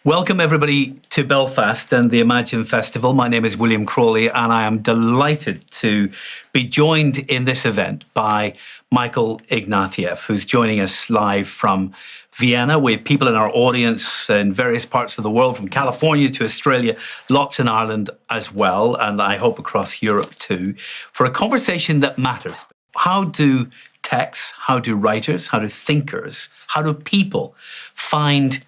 Welcome, everybody, to Belfast and the Imagine Festival. My name is William Crawley, and I am delighted to be joined in this event by Michael Ignatieff, who's joining us live from Vienna. We have people in our audience in various parts of the world, from California to Australia, lots in Ireland as well, and I hope across Europe too, for a conversation that matters. How do texts, how do writers, how do thinkers, how do people find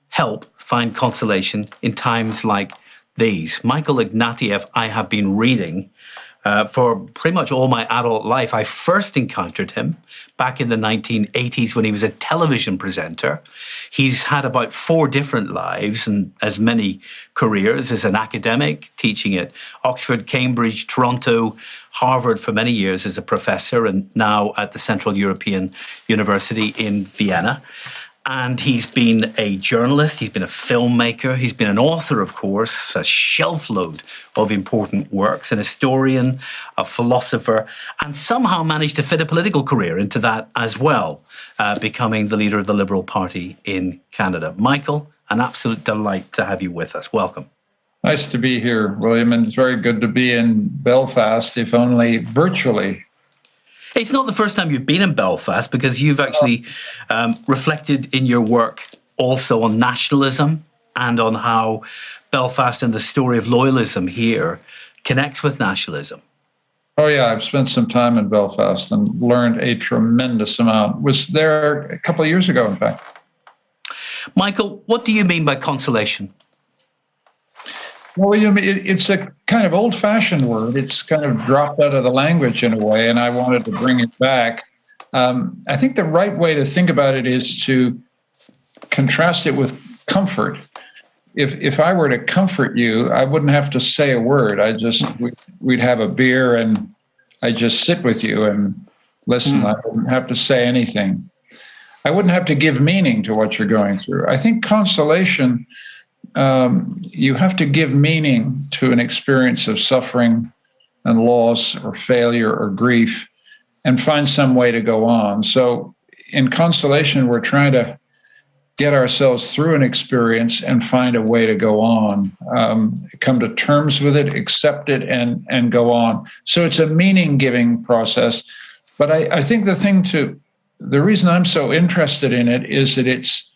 help, find consolation in times like these? Michael Ignatieff, I have been reading for pretty much all my adult life. I first encountered him back in the 1980s when he was a television presenter. He's had about 4 different lives and as many careers as an academic, teaching at Oxford, Cambridge, Toronto, Harvard for many years as a professor, and now at the Central European University in Vienna. And he's been a journalist, he's been a filmmaker, he's been an author, of course, a shelf load of important works, an historian, a philosopher, and somehow managed to fit a political career into that as well, becoming the leader of the Liberal Party in Canada. Michael, an absolute delight to have you with us. Welcome. Nice to be here, William, and it's very good to be in Belfast, if only virtually. It's not the first time you've been in Belfast, because you've actually reflected in your work also on nationalism and on how Belfast and the story of loyalism here connects with nationalism. Oh, yeah, I've spent some time in Belfast and learned a tremendous amount. Was there a couple of years ago, in fact. Michael, what do you mean by consolation? Well, it's a kind of old-fashioned word. It's kind of dropped out of the language in a way, and I wanted to bring it back. I think the right way to think about it is to contrast it with comfort. If I were to comfort you, I wouldn't have to say a word. We'd have a beer, and I'd just sit with you and listen. I wouldn't have to say anything. I wouldn't have to give meaning to what you're going through. I think consolation, you have to give meaning to an experience of suffering and loss or failure or grief and find some way to go on. So in consolation, we're trying to get ourselves through an experience and find a way to go on, come to terms with it, accept it, and go on. So it's a meaning-giving process. But I think the reason I'm so interested in it is that it's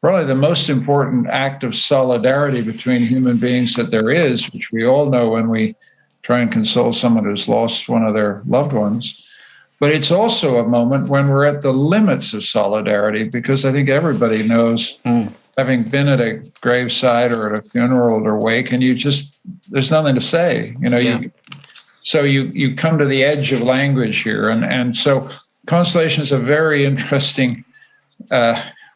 probably the most important act of solidarity between human beings that there is, which we all know when we try and console someone who's lost one of their loved ones. But it's also a moment when we're at the limits of solidarity, because I think everybody knows, having been at a graveside or at a funeral or wake, and there's nothing to say. You come to the edge of language here. And so consolation is a very interesting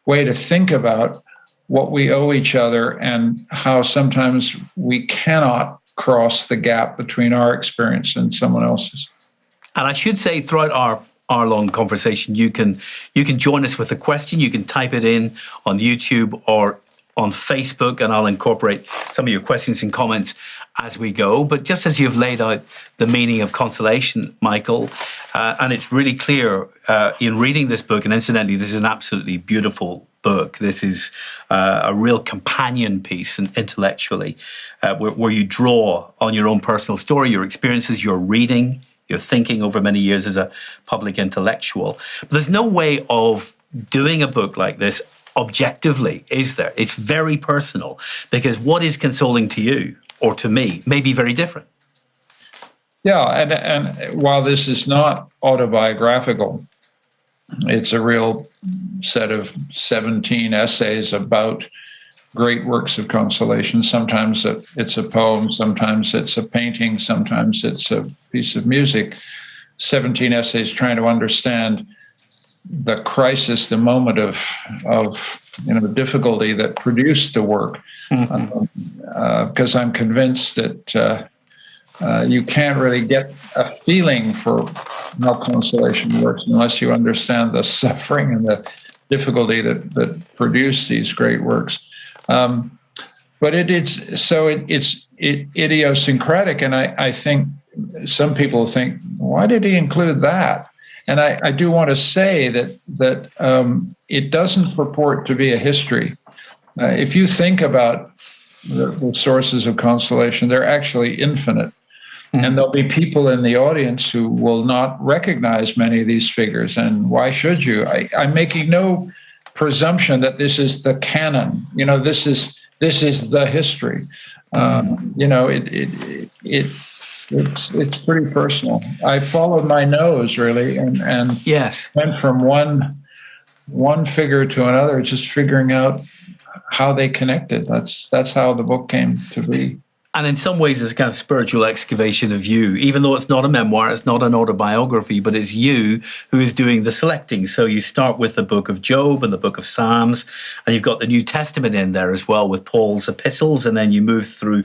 way to think about what we owe each other and how sometimes we cannot cross the gap between our experience and someone else's. And I should say, throughout our long conversation, you can join us with a question. You can type it in on YouTube or on Facebook, and I'll incorporate some of your questions and comments as we go. But just as you've laid out the meaning of consolation, Michael, and it's really clear in reading this book, and incidentally, this is an absolutely beautiful book. This is a real companion piece, and intellectually, where you draw on your own personal story, your experiences, your reading, your thinking over many years as a public intellectual. But there's no way of doing a book like this objectively, is there? It's very personal, because what is consoling to you or to me may be very different. Yeah, and while this is not autobiographical, it's a real set of 17 essays about great works of consolation. Sometimes it's a poem, sometimes it's a painting, sometimes it's a piece of music. 17 essays trying to understand the crisis, the moment of difficulty that produced the work. Because I'm convinced that you can't really get a feeling for how consolation works unless you understand the suffering and the difficulty that produced these great works. But it's idiosyncratic, and I think some people think, why did he include that? And I do want to say that it doesn't purport to be a history. If you think about the sources of consolation, they're actually infinite. And there'll be people in the audience who will not recognize many of these figures. And why should you? I'm making no presumption that this is the canon. This is the history. It's pretty personal. I followed my nose really, and yes, went from one figure to another, just figuring out how they connected. That's how the book came to be. And in some ways, it's a kind of spiritual excavation of you, even though it's not a memoir, it's not an autobiography, but it's you who is doing the selecting. So you start with the book of Job and the book of Psalms, and you've got the New Testament in there as well with Paul's epistles, and then you move through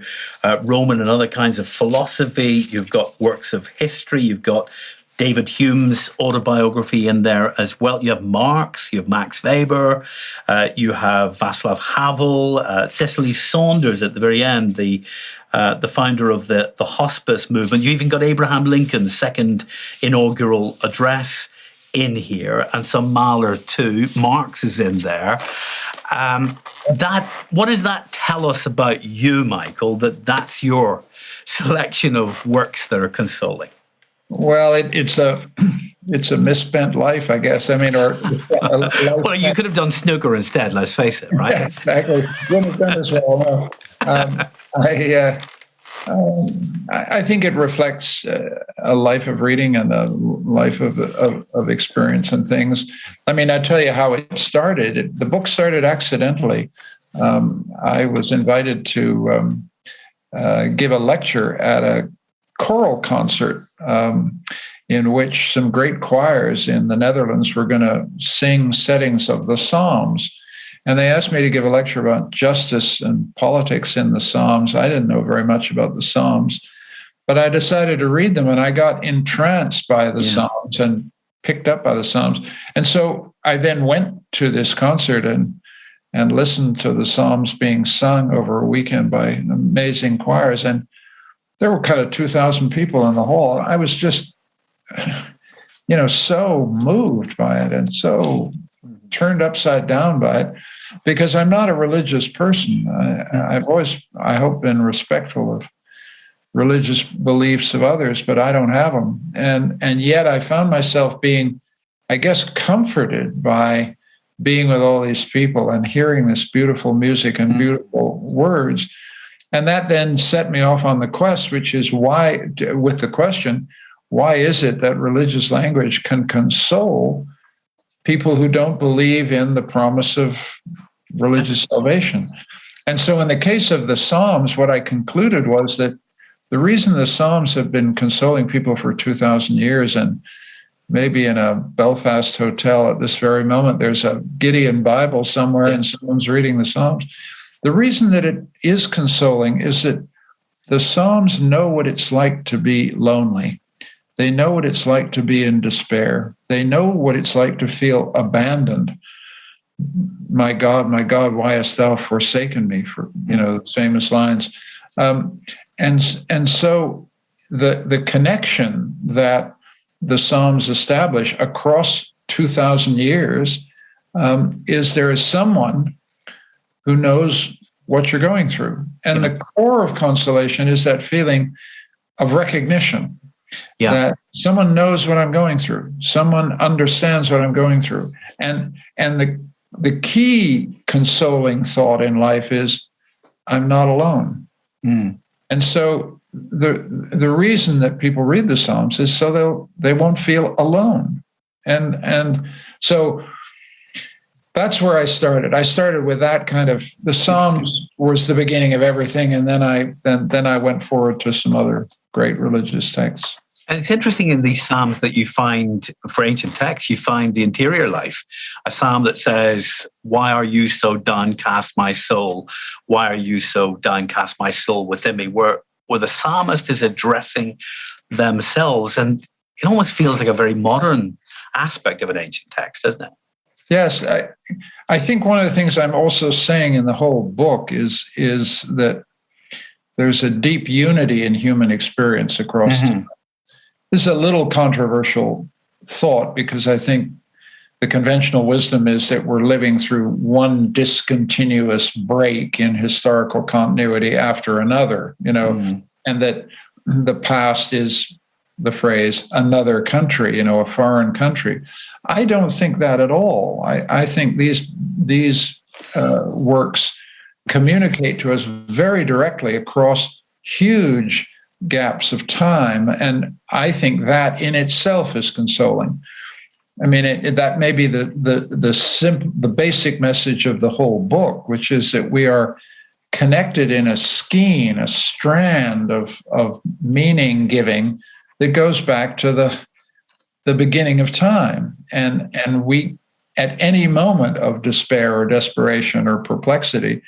Roman and other kinds of philosophy. You've got works of history, you've got David Hume's autobiography in there as well. You have Marx, you have Max Weber, you have Václav Havel, Cicely Saunders at the very end, the founder of the hospice movement. You even got Abraham Lincoln's second inaugural address in here, and some Mahler too. Marx is in there. What does that tell us about you, Michael, that's your selection of works that are consoling? Well, it's a misspent life, I guess. I mean, well, you could have done snooker instead. Let's face it, right? Yeah, exactly. Wouldn't have done as well. No. I think it reflects a life of reading and a life of experience and things. I mean, I tell you how it started. The book started accidentally. I was invited to give a lecture at a choral concert in which some great choirs in the Netherlands were going to sing settings of the Psalms. And they asked me to give a lecture about justice and politics in the Psalms. I didn't know very much about the Psalms, but I decided to read them, and I got entranced by the Psalms and picked up by the Psalms. And so I then went to this concert and listened to the Psalms being sung over a weekend by amazing choirs. And there were kind of 2,000 people in the hall. I was just, so moved by it and so turned upside down by it, because I'm not a religious person. I've always, I hope, been respectful of religious beliefs of others, but I don't have them. And yet I found myself being, I guess, comforted by being with all these people and hearing this beautiful music and beautiful words. And that then set me off on the quest, which is why is it that religious language can console people who don't believe in the promise of religious salvation? And so in the case of the Psalms, what I concluded was that the reason the Psalms have been consoling people for 2,000 years, and maybe in a Belfast hotel at this very moment, there's a Gideon Bible somewhere and someone's reading the Psalms. The reason that it is consoling is that the Psalms know what it's like to be lonely. They know what it's like to be in despair. They know what it's like to feel abandoned. My God, why hast thou forsaken me? For the famous lines. And so the connection that the Psalms establish across 2,000 years is there is someone who knows what you're going through. And the core of consolation is that feeling of recognition. That someone knows what I'm going through. Someone understands what I'm going through. And the key consoling thought in life is I'm not alone. And so the reason that people read the Psalms is so they won't feel alone. And so that's where I started. I started with that kind of, the Psalms was the beginning of everything, and then I went forward to some other great religious texts. And it's interesting in these Psalms that you find, for ancient texts, you find the interior life. A Psalm that says, "Why are you so downcast, my soul? Why are you so downcast, my soul within me?" Where the psalmist is addressing themselves. And it almost feels like a very modern aspect of an ancient text, doesn't it? Yes, I think one of the things I'm also saying in the whole book is that there's a deep unity in human experience across time. This is a little controversial thought, because I think the conventional wisdom is that we're living through one discontinuous break in historical continuity after another, and that the past is the phrase another country, a foreign country. I don't think that at all. I think these works communicate to us very directly across huge gaps of time, and I think that in itself is consoling. I mean, that may be the basic message of the whole book, which is that we are connected in a skein, a strand of meaning giving that goes back to the beginning of time, and we, at any moment of despair or desperation or perplexity,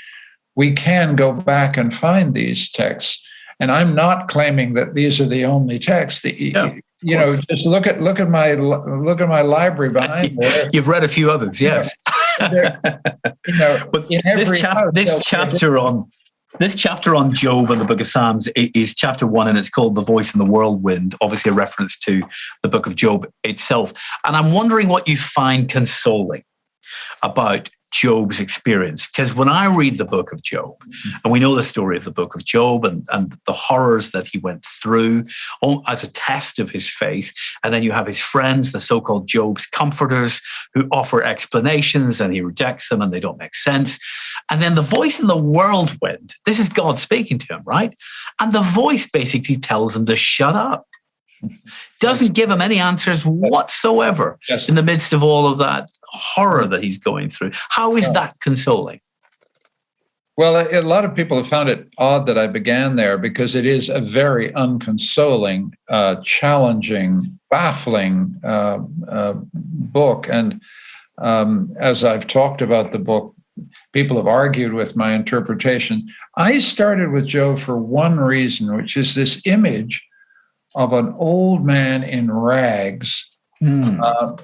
we can go back and find these texts. And I'm not claiming that these are the only texts. Just look at my library behind there. You've read a few others, yes. But this chapter on Job and the Book of Psalms is chapter 1, and it's called "The Voice in the Whirlwind." Obviously, a reference to the Book of Job itself. And I'm wondering what you find consoling about Job's experience, because when I read the book of Job, and we know the story of the book of Job and the horrors that he went through as a test of his faith, and then you have his friends, the so-called Job's comforters, who offer explanations and he rejects them and they don't make sense. And then the voice in the whirlwind, this is God speaking to him, right? And the voice basically tells him to shut up. Doesn't give him any answers whatsoever in the midst of all of that horror that he's going through. How is that consoling? Well, a lot of people have found it odd that I began there, because it is a very unconsoling, challenging, baffling book. And as I've talked about the book, people have argued with my interpretation. I started with Job for one reason, which is this image of an old man in rags,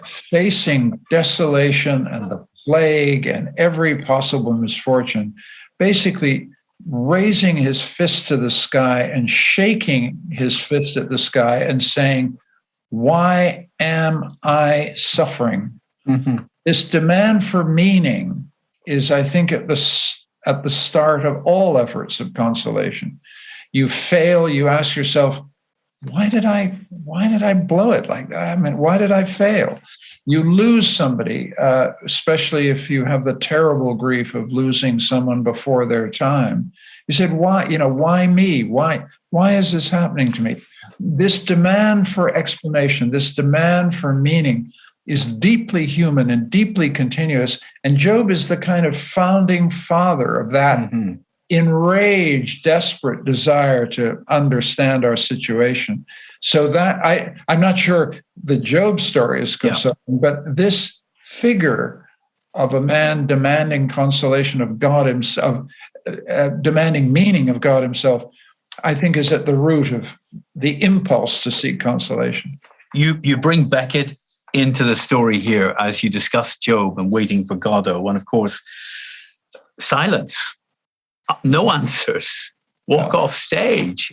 facing desolation and the plague and every possible misfortune, basically raising his fist to the sky and shaking his fist at the sky and saying, "Why am I suffering?" Mm-hmm. This demand for meaning is, I think, at the start of all efforts of consolation. You fail, you ask yourself, why did I blow it like that? I mean, why did I fail? You lose somebody, especially if you have the terrible grief of losing someone before their time. You said, why me? Why is this happening to me? This demand for explanation, this demand for meaning is deeply human and deeply continuous. And Job is the kind of founding father of that enraged, desperate desire to understand our situation. So that I'm not sure the Job story is consoling, but this figure of a man demanding consolation of God himself, demanding meaning of God himself, I think is at the root of the impulse to seek consolation. You bring Beckett into the story here as you discuss Job and waiting for Godot, and of course, silence. No answers. Walk off stage.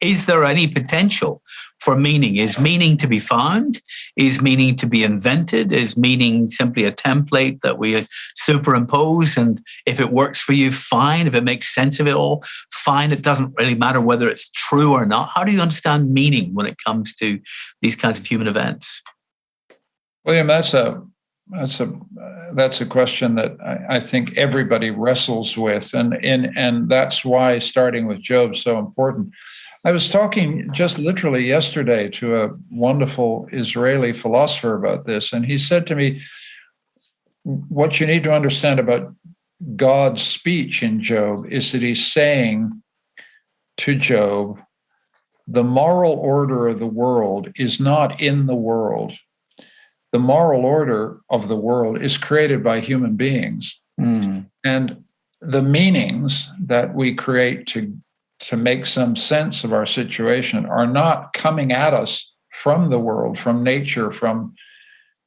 Is there any potential for meaning? Is meaning to be found? Is meaning to be invented? Is meaning simply a template that we superimpose? And if it works for you, fine. If it makes sense of it all, fine. It doesn't really matter whether it's true or not. How do you understand meaning when it comes to these kinds of human events? William, that's a question that I think everybody wrestles with, and that's why starting with Job is so important. I was talking just literally yesterday to a wonderful Israeli philosopher about this, and he said to me, what you need to understand about God's speech in Job is that he's saying to Job, the moral order of the world is not in the world. The moral order of the world is created by human beings. And the meanings that we create to make some sense of our situation are not coming at us from the world, from nature,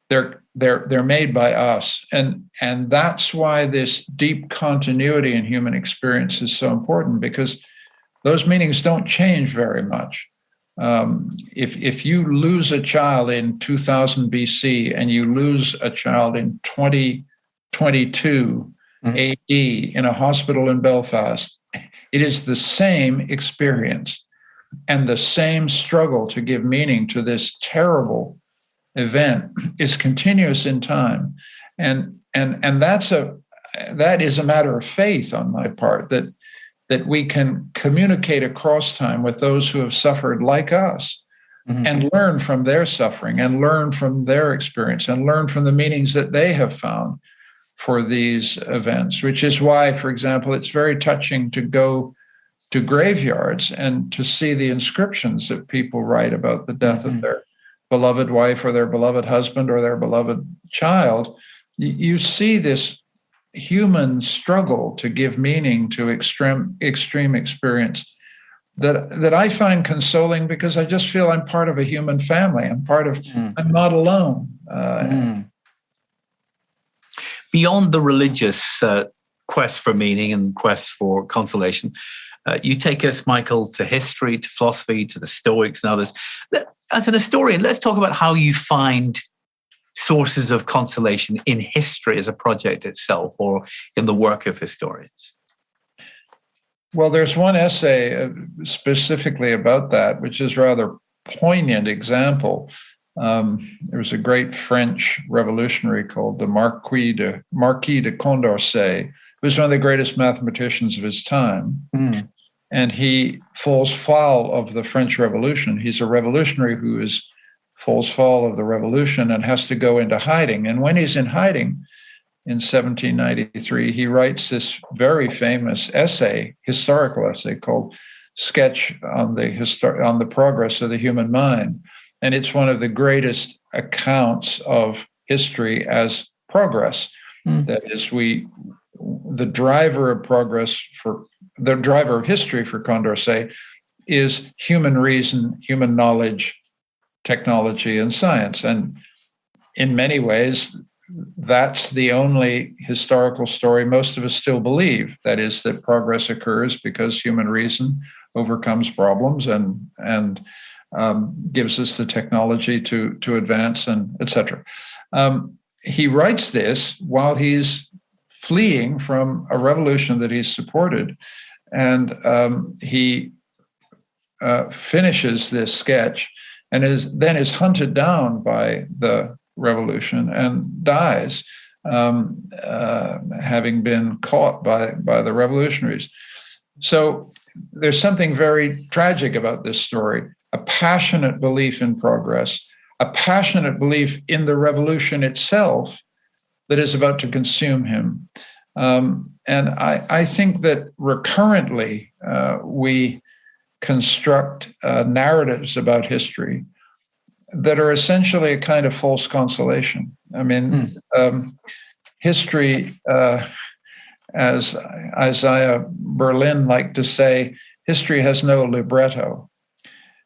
they're made by us. And that's why this deep continuity in human experience is so important, because those meanings don't change very much. If you lose a child in 2000 BC and you lose a child in 2022 AD in a hospital in Belfast, it is the same experience and the same struggle to give meaning to this terrible event is continuous in time. And that is a matter of faith on my part, that we can communicate across time with those who have suffered like us, and learn from their suffering and learn from their experience and learn from the meanings that they have found for these events, which is why, for example, it's very touching to go to graveyards and to see the inscriptions that people write about the death of their beloved wife or their beloved husband or their beloved child. You see this human struggle to give meaning to extreme experience that I find consoling, because I just feel I'm part of a human family. I'm not alone. Beyond the religious quest for meaning and quest for consolation, you take us, Michael, to history, to philosophy, to the Stoics and others. As an historian, let's talk about how you find sources of consolation in history as a project itself, or in the work of historians. Well, there's one essay specifically about that, which is a rather poignant example. There was a great French revolutionary called the Marquis de Condorcet, who was one of the greatest mathematicians of his time. And he falls foul of the French Revolution. He's a revolutionary who falls foul of the revolution and has to go into hiding. And when he's in hiding in 1793, he writes this very famous essay, historical essay, called Sketch on the Progress of the Human Mind. And it's one of the greatest accounts of history as progress. That is, the driver of history for Condorcet is human reason, human knowledge, technology, and science. And in many ways, that's the only historical story most of us still believe. That is, that progress occurs because human reason overcomes problems and gives us the technology to advance, and etc. He writes this while he's fleeing from a revolution that he's supported, and he finishes this sketch and is hunted down by the revolution and dies, having been caught by the revolutionaries. So there's something very tragic about this story. A passionate belief in progress, a passionate belief in the revolution itself that is about to consume him. And I think that recurrently we construct narratives about history that are essentially a kind of false consolation. I mean, history, as Isaiah Berlin liked to say, history has no libretto,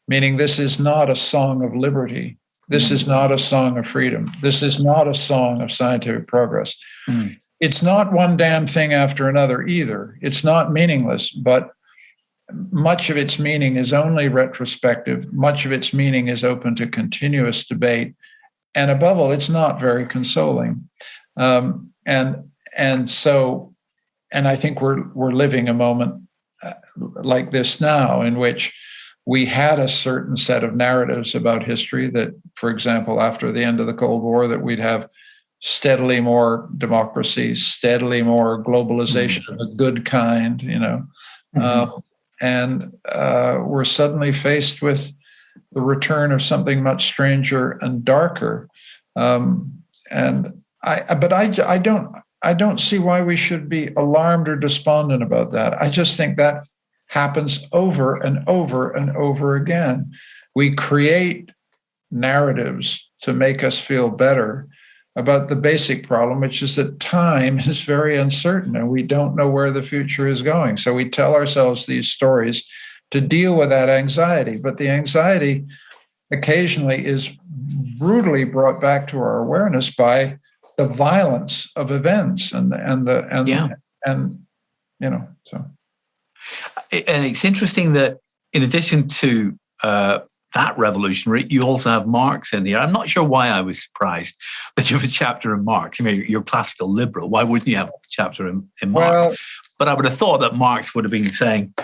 meaning this is not a song of liberty. This is not a song of freedom. This is not a song of scientific progress. It's not one damn thing after another either. It's not meaningless, but much of its meaning is only retrospective. Much of its meaning is open to continuous debate. And above all, it's not very consoling. And I think we're living a moment like this now, in which we had a certain set of narratives about history that, for example, after the end of the Cold War, that we'd have steadily more democracy, steadily more globalization of a good kind, and we're suddenly faced with the return of something much stranger and darker. But I don't see why we should be alarmed or despondent about that. I just think that happens over and over and over again. We create narratives to make us feel better about the basic problem, which is that time is very uncertain and we don't know where the future is going. So we tell ourselves these stories to deal with that anxiety. But the anxiety occasionally is brutally brought back to our awareness by the violence of events so. And it's interesting that in addition to that revolutionary, you also have Marx in here. I'm not sure why I was surprised that you have a chapter in Marx. I mean, you're classical liberal. Why wouldn't you have a chapter in Marx? Well, but I would have thought that Marx would have been saying,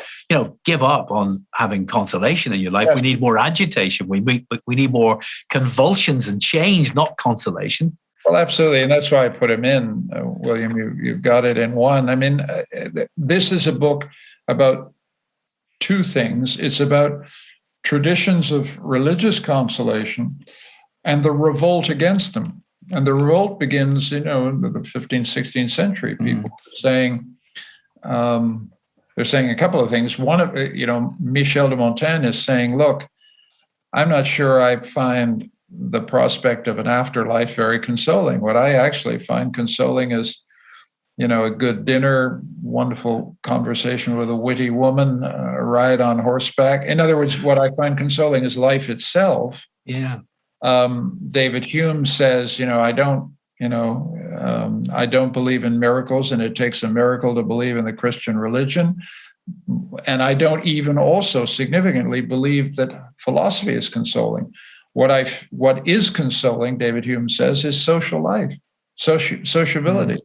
give up on having consolation in your life. Yes. We need more agitation. We need more convulsions and change, not consolation. Well, absolutely. And that's why I put him in, William. You've got it in one. I mean, this is a book about two things. It's about traditions of religious consolation and the revolt against them. And the revolt begins, in the 15th, 16th century. People saying, they're saying a couple of things. One of, Michel de Montaigne is saying, look, I'm not sure I find the prospect of an afterlife very consoling. What I actually find consoling is, a good dinner, wonderful conversation with a witty woman, a ride on horseback. In other words, what I find consoling is life itself. Yeah. David Hume says, I don't believe in miracles, and it takes a miracle to believe in the Christian religion. And I don't even also significantly believe that philosophy is consoling. What is consoling, David Hume says, is social life, sociability.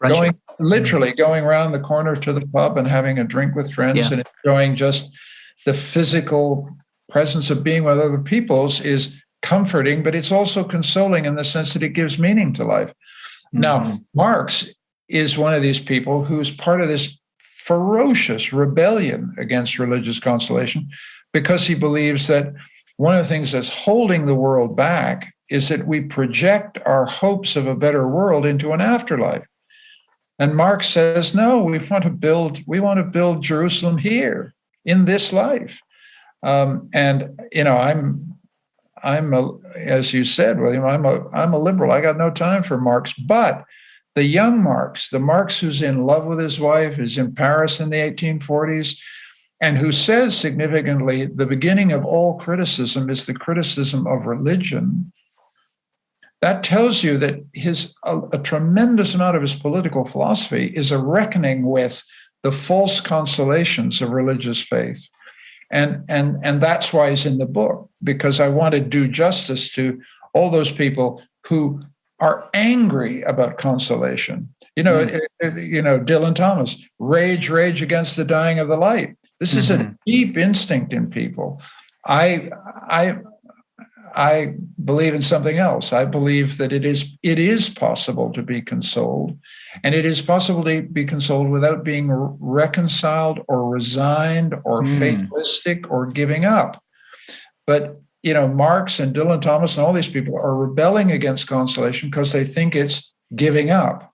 Going around the corner to the pub and having a drink with friends and enjoying just the physical presence of being with other peoples is comforting, but it's also consoling in the sense that it gives meaning to life. Now, Marx is one of these people who's part of this ferocious rebellion against religious consolation because he believes that one of the things that's holding the world back is that we project our hopes of a better world into an afterlife. And Marx says, no, we want to build Jerusalem here in this life. I'm as you said, William, I'm a liberal. I got no time for Marx, but the young Marx, the Marx who's in love with his wife, is in Paris in the 1840s, and who says significantly, the beginning of all criticism is the criticism of religion. That tells you that a tremendous amount of his political philosophy is a reckoning with the false consolations of religious faith. And that's why he's in the book, because I want to do justice to all those people who are angry about consolation. Dylan Thomas, rage against the dying of the light. This is a deep instinct in people. I believe in something else. I believe that it is possible to be consoled, and it is possible to be consoled without being reconciled or resigned or fatalistic or giving up. But, Marx and Dylan Thomas and all these people are rebelling against consolation because they think it's giving up.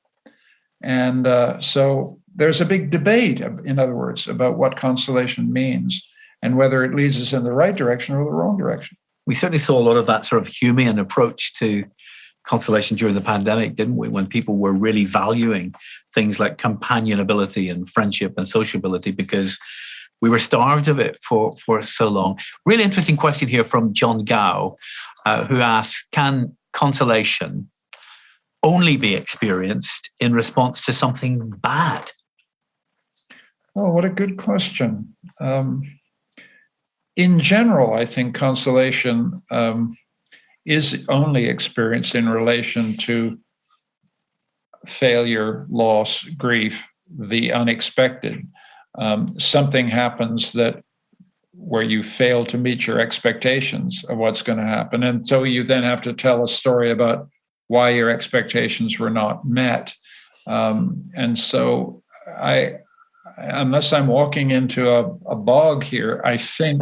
And so there's a big debate, in other words, about what consolation means and whether it leads us in the right direction or the wrong direction. We certainly saw a lot of that sort of Humean approach to consolation during the pandemic, didn't we? When people were really valuing things like companionability and friendship and sociability because we were starved of it for so long. Really interesting question here from John Gow, who asks, can consolation only be experienced in response to something bad? Oh, what a good question. In general, I think consolation is only experienced in relation to failure, loss, grief, the unexpected. Something happens where you fail to meet your expectations of what's going to happen. And so you then have to tell a story about why your expectations were not met. And so unless I'm walking into a bog here, I think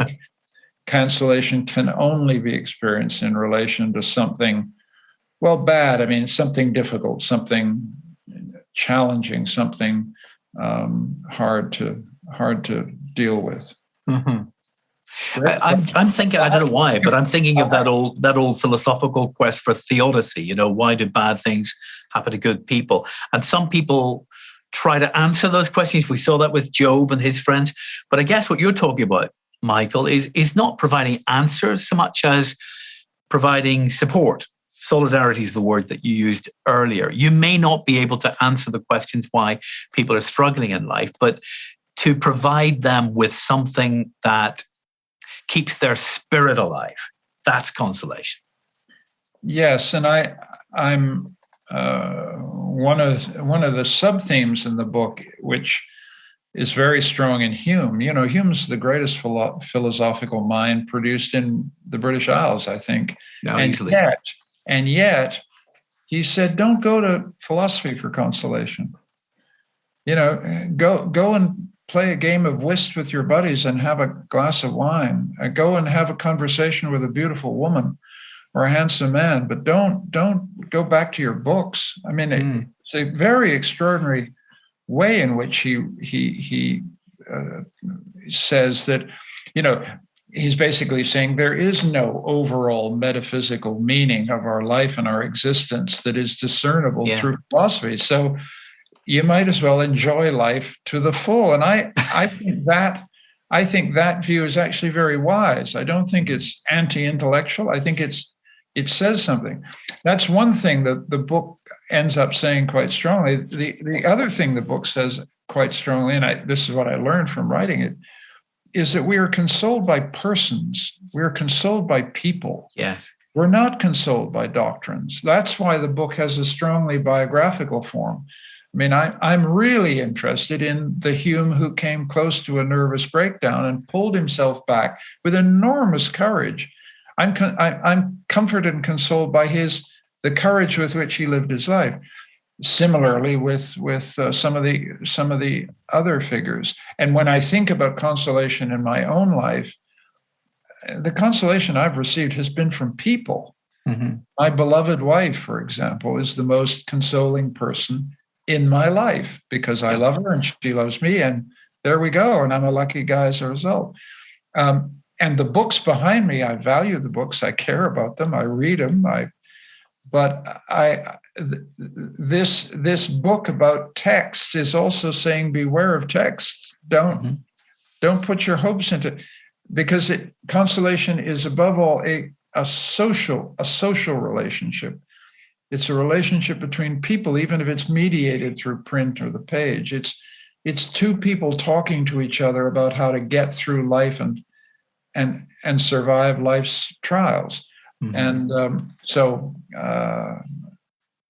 consolation can only be experienced in relation to something, bad. I mean, something difficult, something challenging, something hard to deal with. I'm thinking, I don't know why, but I'm thinking of that old philosophical quest for theodicy. Why do bad things happen to good people? And some people try to answer those questions. We saw that with Job and his friends. But I guess what you're talking about, Michael, is not providing answers so much as providing support. Solidarity is the word that you used earlier. You may not be able to answer the questions why people are struggling in life, but to provide them with something that keeps their spirit alive. That's consolation. Yes, and I'm one of the sub-themes in the book, which is very strong in Hume. You know, Hume's the greatest philosophical mind produced in the British Isles, I think. No, and easily. Yet, he said, don't go to philosophy for consolation. You know, go and play a game of whist with your buddies and have a glass of wine. Go and have a conversation with a beautiful woman or a handsome man, but don't go back to your books. I mean, it's a very extraordinary way in which he says that, you know, he's basically saying there is no overall metaphysical meaning of our life and our existence that is discernible through philosophy. So you might as well enjoy life to the full. And I think that view is actually very wise. I don't think it's anti-intellectual. I think it says something. That's one thing that the book ends up saying quite strongly. The other thing the book says quite strongly, and this is what I learned from writing it, is that we are consoled by persons. We are consoled by people. Yeah. We're not consoled by doctrines. That's why the book has a strongly biographical form. I mean, I'm really interested in the Hume who came close to a nervous breakdown and pulled himself back with enormous courage. I'm comforted and consoled by the courage with which he lived his life. Similarly, with some of the other figures. And when I think about consolation in my own life, the consolation I've received has been from people. Mm-hmm. My beloved wife, for example, is the most consoling person in my life because I love her and she loves me, and there we go. And I'm a lucky guy as a result. And the books behind me, I value the books. I care about them. I read them. This book about texts is also saying beware of texts. Don't put your hopes into, because consolation is above all a social relationship. It's a relationship between people, even if it's mediated through print or the page. It's two people talking to each other about how to get through life and survive life's trials. Mm-hmm. And so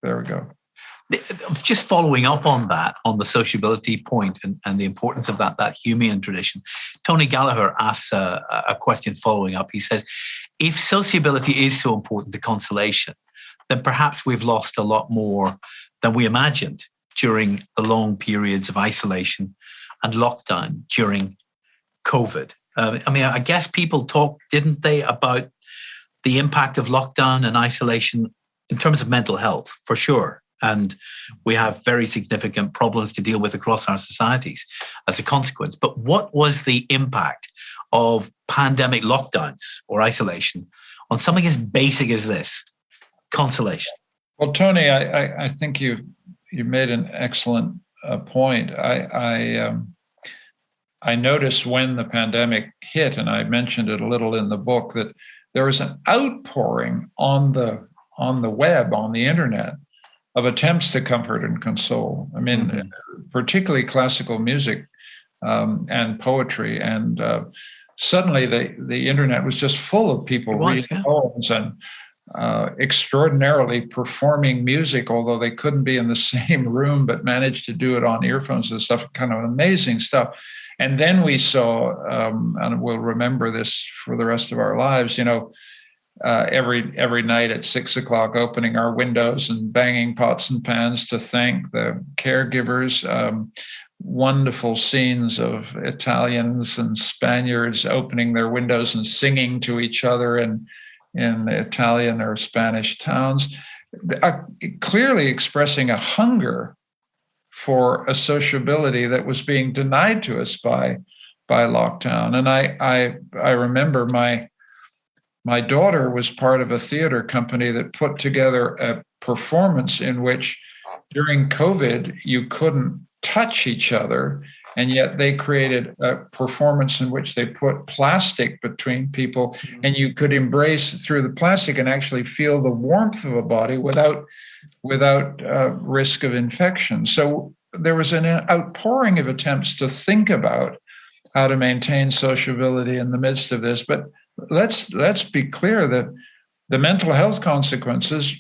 there we go. Just following up on that, on the sociability point and the importance of that Humean tradition, Tony Gallagher asks a question following up. He says, if sociability is so important to consolation, then perhaps we've lost a lot more than we imagined during the long periods of isolation and lockdown during COVID. I mean, I guess people talked, didn't they, about the impact of lockdown and isolation in terms of mental health, for sure. And we have very significant problems to deal with across our societies as a consequence. But what was the impact of pandemic lockdowns or isolation on something as basic as this, consolation? Well, Tony, I think you made an excellent point. I noticed when the pandemic hit, and I mentioned it a little in the book, that there was an outpouring on the web, on the internet, of attempts to comfort and console. I mean, particularly classical music and poetry. And suddenly the internet was just full of people reading poems and extraordinarily performing music, although they couldn't be in the same room, but managed to do it on earphones and stuff, kind of amazing stuff. And then we saw, and we'll remember this for the rest of our lives, every night at 6:00, opening our windows and banging pots and pans to thank the caregivers. Wonderful scenes of Italians and Spaniards opening their windows and singing to each other in Italian or Spanish towns, clearly expressing a hunger for a sociability that was being denied to us by lockdown. And I remember my daughter was part of a theater company that put together a performance in which during COVID you couldn't touch each other, and yet they created a performance in which they put plastic between people, and you could embrace through the plastic and actually feel the warmth of a body without risk of infection. So there was an outpouring of attempts to think about how to maintain sociability in the midst of this. But let's be clear that the mental health consequences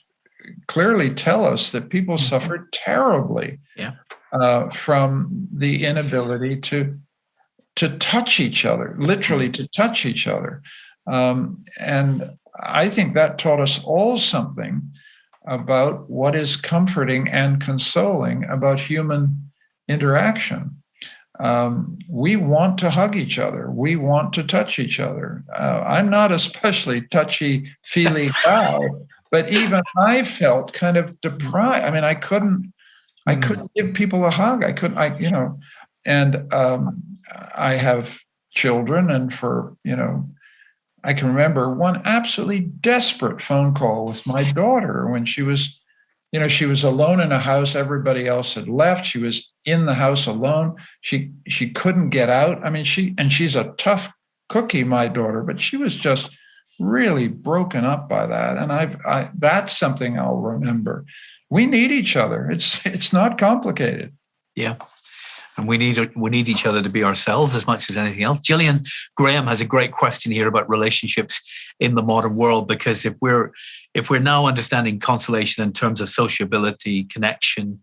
clearly tell us that people suffer terribly from the inability to touch each other, literally to touch each other. And I think that taught us all something about what is comforting and consoling about human interaction. We want to hug each other. We want to touch each other. I'm not especially touchy-feely guy, but even I felt kind of deprived. I mean, I couldn't give people a hug. And I have children, and I can remember one absolutely desperate phone call with my daughter when she was alone in a house. Everybody else had left. She was in the house alone. She couldn't get out. I mean, she's a tough cookie, my daughter, but she was just really broken up by that. And that's something I'll remember. We need each other. It's not complicated. Yeah. And we need each other to be ourselves as much as anything else. Gillian Graham has a great question here about relationships in the modern world, because if we're now understanding consolation in terms of sociability, connection,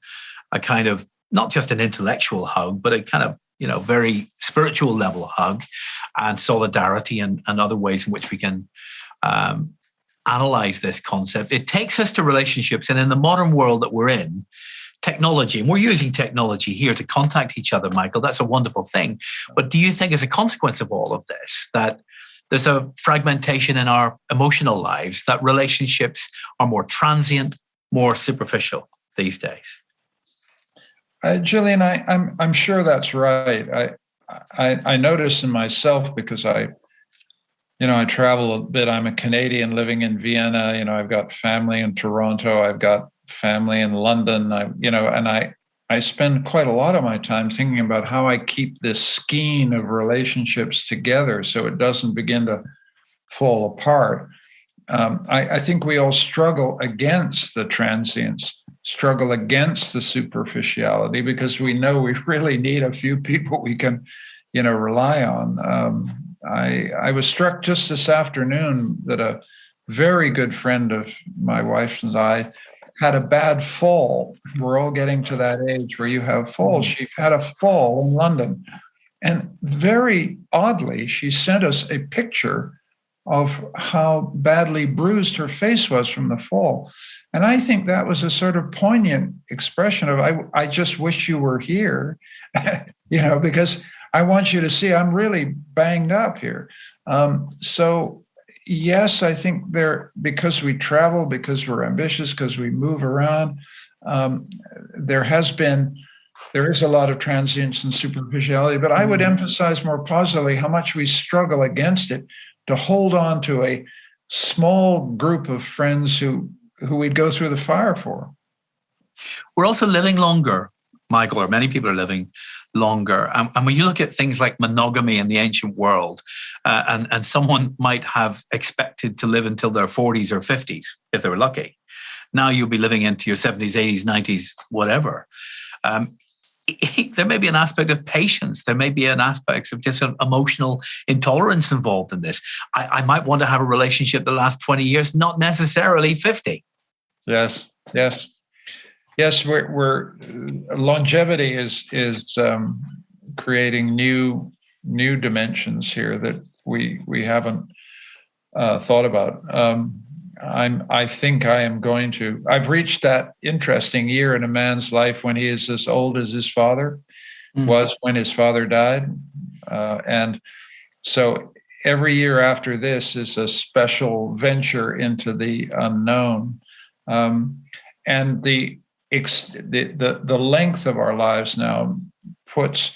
a kind of not just an intellectual hug, but a kind of very spiritual level hug, and solidarity and other ways in which we can analyze this concept, it takes us to relationships. And in the modern world that we're in, technology, and we're using technology here to contact each other, Michael, that's a wonderful thing. But do you think as a consequence of all of this, that there's a fragmentation in our emotional lives, that relationships are more transient, more superficial these days? Gillian, I'm sure that's right. I notice in myself, because I travel a bit. I'm a Canadian living in Vienna. I've got family in Toronto. I've got family in London. I spend quite a lot of my time thinking about how I keep this skein of relationships together so it doesn't begin to fall apart. I think we all struggle against the transience, struggle against the superficiality, because we know we really need a few people we can, rely on. I was struck just this afternoon that a very good friend of my wife's and I had a bad fall. We're all getting to that age where you have falls. She had a fall in London. And very oddly, she sent us a picture of how badly bruised her face was from the fall. And I think that was a sort of poignant expression of, I just wish you were here, because I want you to see I'm really banged up here. So yes, I think because we travel, because we're ambitious, because we move around, there is a lot of transience and superficiality, but I would emphasize more positively how much we struggle against it to hold on to a small group of friends who we'd go through the fire for. We're also living longer, Michael, or many people are living longer. And when you look at things like monogamy in the ancient world, and someone might have expected to live until their 40s or 50s, if they were lucky. Now you'll be living into your 70s, 80s, 90s, whatever. There may be an aspect of patience. There may be an aspect of just an emotional intolerance involved in this. I might want to have a relationship that lasts 20 years, not necessarily 50. Yes. We're longevity is creating new dimensions here that we haven't thought about. I think I've reached that interesting year in a man's life when he is as old as his father was when his father died. And so every year after this is a special venture into the unknown. And the length of our lives now puts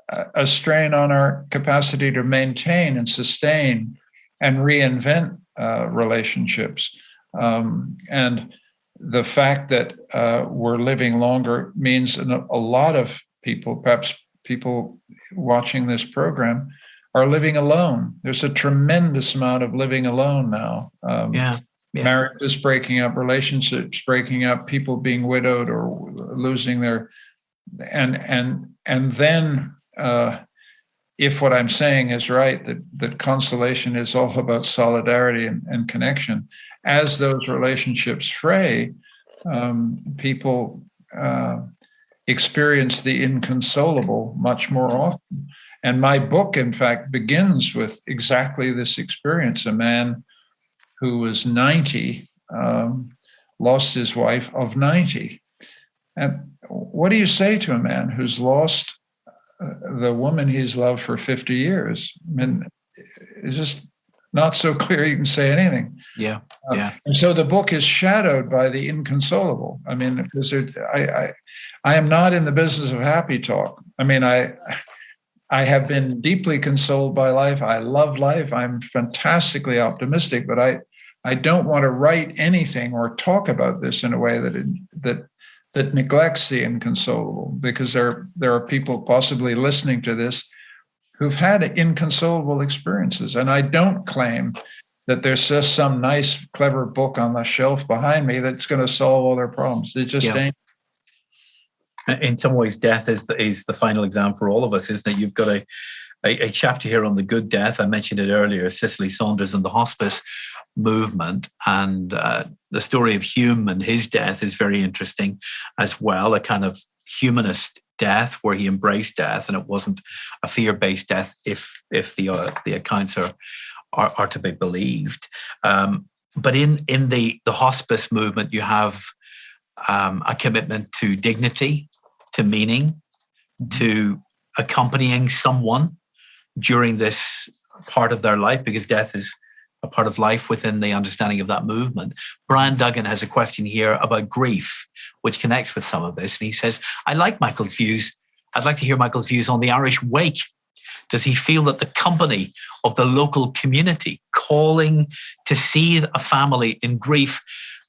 a strain on our capacity to maintain and sustain and reinvent relationships. And the fact that we're living longer means a lot of people, perhaps people watching this program, are living alone. There's a tremendous amount of living alone now. Marriages breaking up, relationships breaking up, people being widowed or losing their, and then if what I'm saying is right, that consolation is all about solidarity and connection, as those relationships fray, people experience the inconsolable much more often. And my book, in fact, begins with exactly this experience. A man who was 90 lost his wife of 90. And what do you say to a man who's lost the woman he's loved for 50 years? I mean, it's just not so clear you can say anything. Yeah. And so the book is shadowed by the inconsolable. I mean, because I am not in the business of happy talk. I mean, I have been deeply consoled by life. I love life. I'm fantastically optimistic, but I don't want to write anything or talk about this in a way that neglects the inconsolable, because there are people possibly listening to this who've had inconsolable experiences. And I don't claim that there's just some nice, clever book on the shelf behind me that's going to solve all their problems. It just ain't. In some ways, death is the final exam for all of us, isn't it? You've got a chapter here on the good death. I mentioned it earlier, Cicely Saunders and the hospice movement. And the story of Hume and his death is very interesting as well, a kind of humanist death where he embraced death, and it wasn't a fear-based death if the accounts are to be believed. But in the hospice movement, you have a commitment to dignity, to meaning, to accompanying someone during this part of their life, because death is a part of life within the understanding of that movement. Brian Duggan has a question here about grief, which connects with some of this. And he says, I'd like to hear Michael's views on the Irish wake. Does he feel that the company of the local community calling to see a family in grief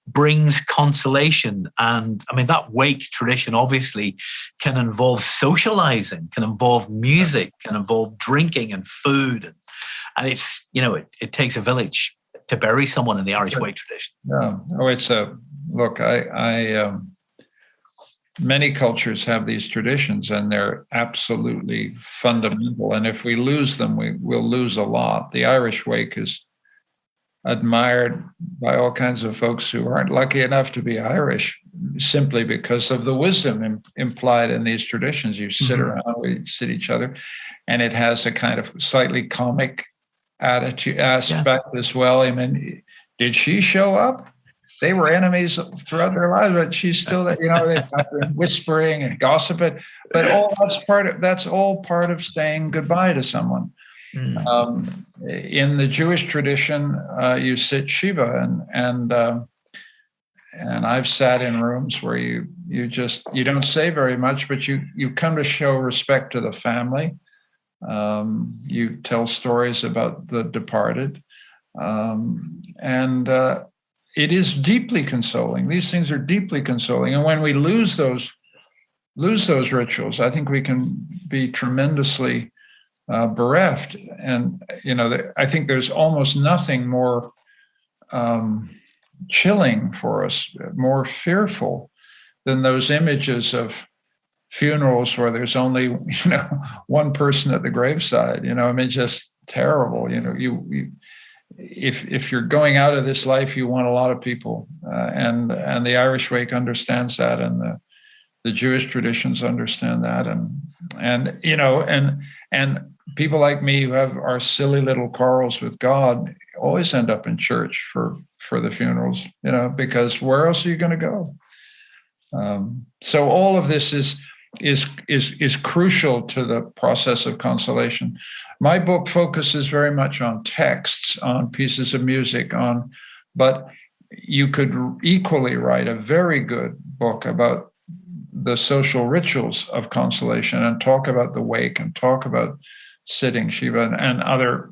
brings consolation? And I mean, that wake tradition obviously can involve socializing, can involve music, can involve drinking and food. And it's, it takes a village to bury someone in the Irish wake tradition. Yeah. Oh, look, many cultures have these traditions, and they're absolutely fundamental. And if we lose them, we'll lose a lot. The Irish wake is admired by all kinds of folks who aren't lucky enough to be Irish, simply because of the wisdom implied in these traditions. You sit around, we sit each other, and it has a kind of slightly comic aspect as well. I mean, did she show up? They were enemies throughout their lives, but she's still there. They've been whispering and gossiping, but that's all part of saying goodbye to someone. In the Jewish tradition, you sit Shiva, and I've sat in rooms where you don't say very much, but you come to show respect to the family. You tell stories about the departed, and it is deeply consoling. These things are deeply consoling, and when we lose those rituals, I think we can be tremendously bereft. And I think there's almost nothing more chilling for us, more fearful than those images of funerals where there's only one person at the graveside. I mean, just terrible. If you're going out of this life, you want a lot of people, and the Irish wake understands that, and the Jewish traditions understand that, and people like me who have our silly little quarrels with God always end up in church for the funerals, because where else are you going to go? So all of this is crucial to the process of consolation. My book focuses very much on texts, on pieces of music, but you could equally write a very good book about the social rituals of consolation, and talk about the wake, and talk about sitting Shiva and other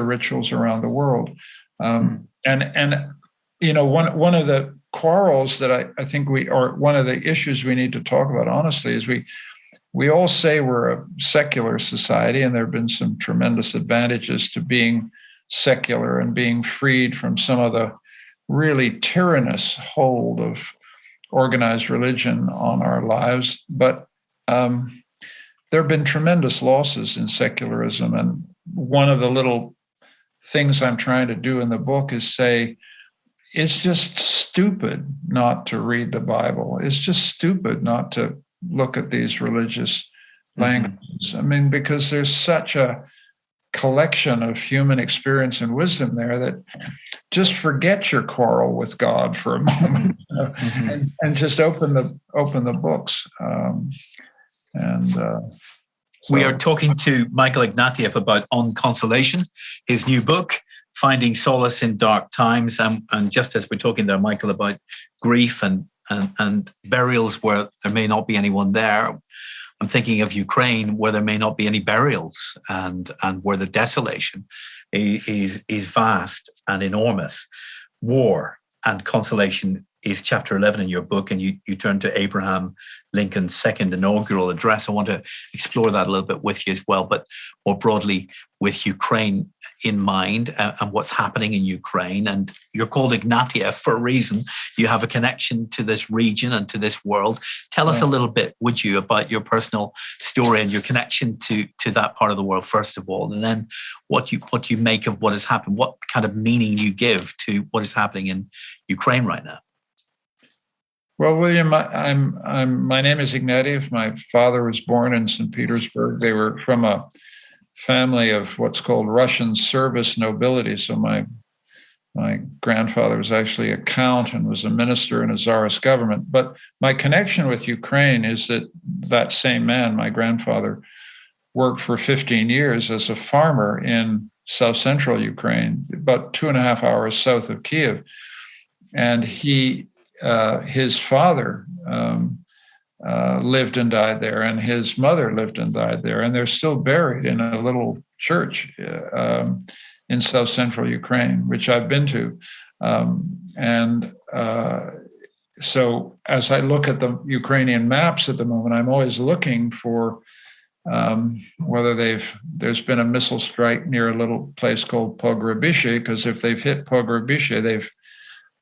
rituals around the world. One of the quarrels that I think one of the issues we need to talk about honestly is we all say we're a secular society, and there have been some tremendous advantages to being secular and being freed from some of the really tyrannous hold of organized religion on our lives. But there have been tremendous losses in secularism. And one of the little things I'm trying to do in the book is say, it's just stupid not to read the Bible. It's just stupid not to look at these religious languages. I mean, because there's such a collection of human experience and wisdom there that just forget your quarrel with God for a moment, and just open the books. We are talking to Michael Ignatieff about On Consolation, his new book, Finding Solace in Dark Times. And just as we're talking there, Michael, about grief and burials where there may not be anyone there, I'm thinking of Ukraine, where there may not be any burials, and where the desolation is vast and enormous. War and Consolation is chapter 11 in your book, and you turn to Abraham Lincoln's second inaugural address. I want to explore that a little bit with you as well, but more broadly with Ukraine in mind, and what's happening in Ukraine. And you're called Ignatieff for a reason. You have a connection to this region and to this world. Tell us a little bit, would you, about your personal story and your connection to that part of the world, first of all, and then what you make of what has happened, what kind of meaning you give to what is happening in Ukraine right now. Well, William, my name is Ignatieff. My father was born in St. Petersburg. They were from a family of what's called Russian service nobility. So my grandfather was actually a count and was a minister in a czarist government. But my connection with Ukraine is that same man, my grandfather, worked for 15 years as a farmer in south central Ukraine, about 2.5 hours south of Kiev. And his father lived and died there, and his mother lived and died there, and they're still buried in a little church in south central Ukraine, which I've been to. So as I look at the Ukrainian maps at the moment, I'm always looking for whether there's been a missile strike near a little place called Pogrebische, because if they've hit Pogrebische, they've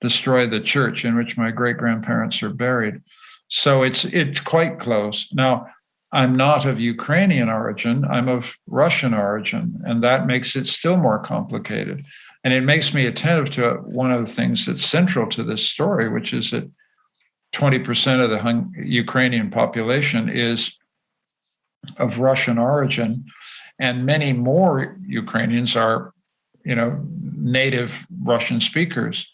destroyed the church in which my great-grandparents are buried. So it's quite close. Now, I'm not of Ukrainian origin, I'm of Russian origin, and that makes it still more complicated. And it makes me attentive to one of the things that's central to this story, which is that 20% of the Ukrainian population is of Russian origin, and many more Ukrainians are, native Russian speakers.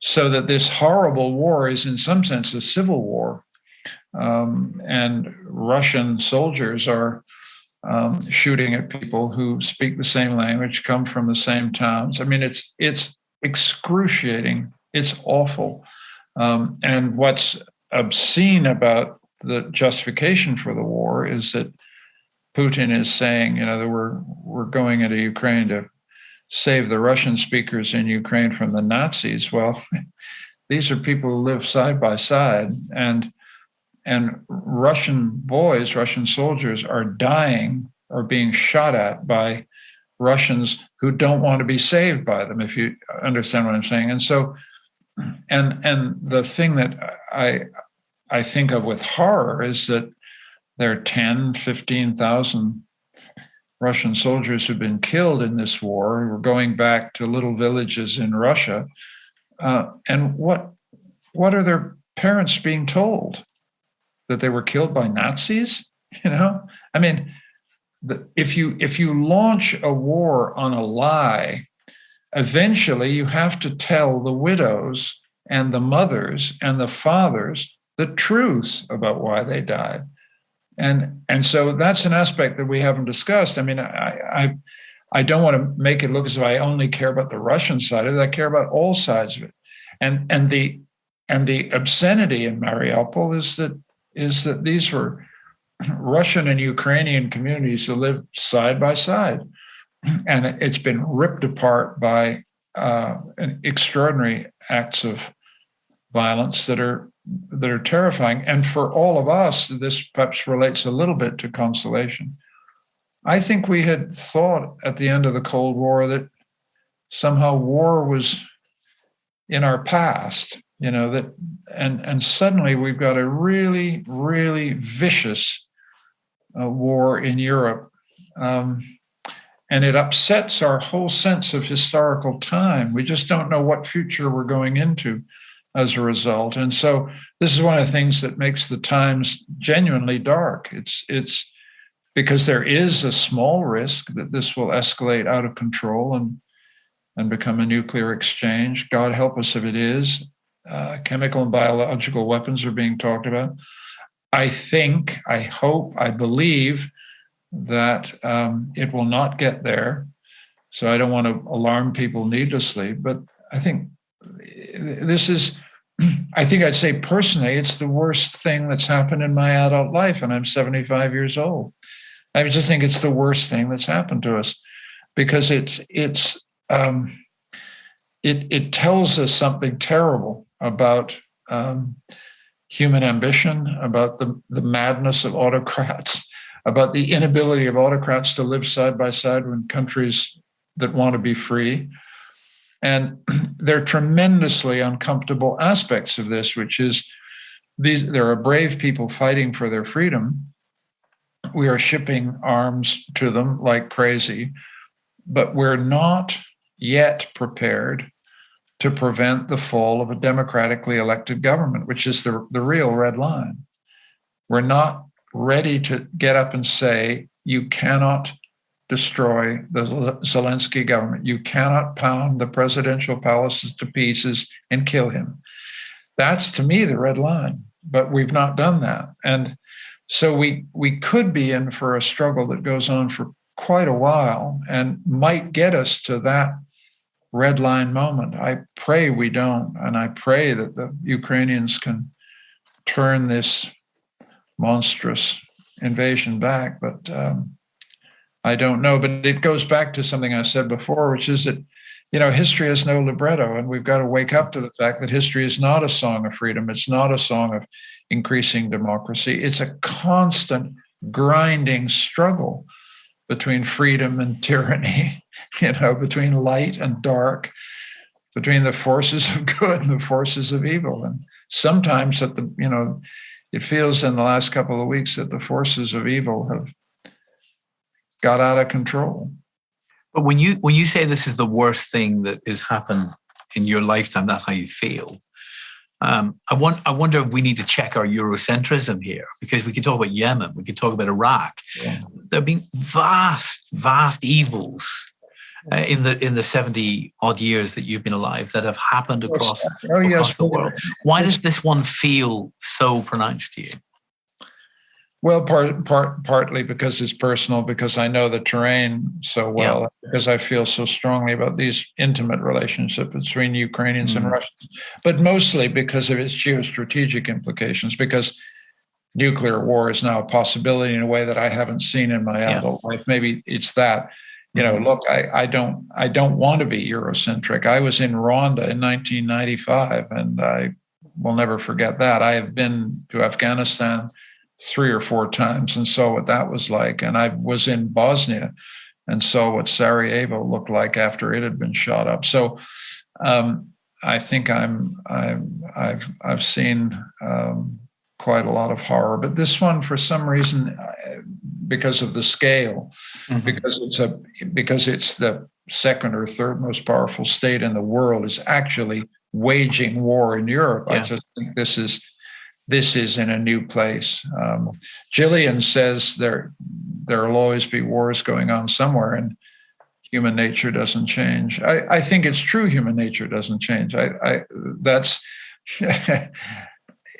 So that this horrible war is in some sense a civil war. And Russian soldiers are shooting at people who speak the same language, come from the same towns. I mean, it's excruciating. It's awful. And what's obscene about the justification for the war is that Putin is saying, that we're going into Ukraine to save the Russian speakers in Ukraine from the Nazis. Well, these are people who live side by side, and Russian boys, Russian soldiers are dying or being shot at by Russians who don't want to be saved by them, if you understand what I'm saying. And so, and the thing that I think of with horror is that there are 10, 15,000 Russian soldiers who've been killed in this war. We're going back to little villages in Russia. And what are their parents being told? That they were killed by Nazis? I mean, if you launch a war on a lie, eventually you have to tell the widows and the mothers and the fathers the truth about why they died. And so that's an aspect that we haven't discussed. I mean, I don't want to make it look as if I only care about the Russian side of it. I care about all sides of it. And the obscenity in Mariupol is that these were Russian and Ukrainian communities who lived side by side, and it's been ripped apart by extraordinary acts of violence that are terrifying. And for all of us, this perhaps relates a little bit to Consolation. I think we had thought at the end of the Cold War that somehow war was in our past, and suddenly we've got a really, really vicious war in Europe. And it upsets our whole sense of historical time. We just don't know what future we're going into as a result. And so this is one of the things that makes the times genuinely dark. It's because there is a small risk that this will escalate out of control and become a nuclear exchange. God help us if it is. Chemical and biological weapons are being talked about. I think, I hope, I believe that it will not get there. So I don't want to alarm people needlessly, but I think this is, I think I'd say personally, it's the worst thing that's happened in my adult life, and I'm 75 years old. I just think it's the worst thing that's happened to us because it tells us something terrible about human ambition, about the madness of autocrats, about the inability of autocrats to live side by side with countries that want to be free. And there are tremendously uncomfortable aspects of this, which is there are brave people fighting for their freedom. We are shipping arms to them like crazy, but we're not yet prepared to prevent the fall of a democratically elected government, which is the real red line. We're not ready to get up and say, you cannot destroy the Zelensky government. You cannot pound the presidential palaces to pieces and kill him. That's, to me, the red line. But we've not done that. And so we could be in for a struggle that goes on for quite a while and might get us to that red line moment. I pray we don't. And I pray that the Ukrainians can turn this monstrous invasion back, but I don't know. But it goes back to something I said before, which is that, history has no libretto, and we've got to wake up to the fact that history is not a song of freedom. It's not a song of increasing democracy. It's a constant grinding struggle between freedom and tyranny, between light and dark, between the forces of good and the forces of evil. And sometimes it feels in the last couple of weeks that the forces of evil have got out of control. But when you say this is the worst thing that has happened in your lifetime, that's how you feel. I wonder if we need to check our Eurocentrism here, because we can talk about Yemen, we can talk about Iraq. Yeah. There have been vast, vast evils in the 70 odd years that you've been alive that have happened across the world. Why does this one feel so pronounced to you? Well, partly because it's personal, because I know the terrain so well, because I feel so strongly about these intimate relationships between Ukrainians and Russians, but mostly because of its geostrategic implications, because nuclear war is now a possibility in a way that I haven't seen in my adult life. Maybe it's that. Look, I don't want to be Eurocentric. I was in Rwanda in 1995, and I will never forget that. I have been to Afghanistan 3 or 4 times and saw what that was like. And I was in Bosnia and saw what Sarajevo looked like after it had been shot up. So I think I've seen quite a lot of horror, but this one, for some reason, because of the scale, because it's the second or third most powerful state in the world, is actually waging war in Europe. I just think this is in a new place. Gillian says there will always be wars going on somewhere, and human nature doesn't change. I think it's true. Human nature doesn't change. That's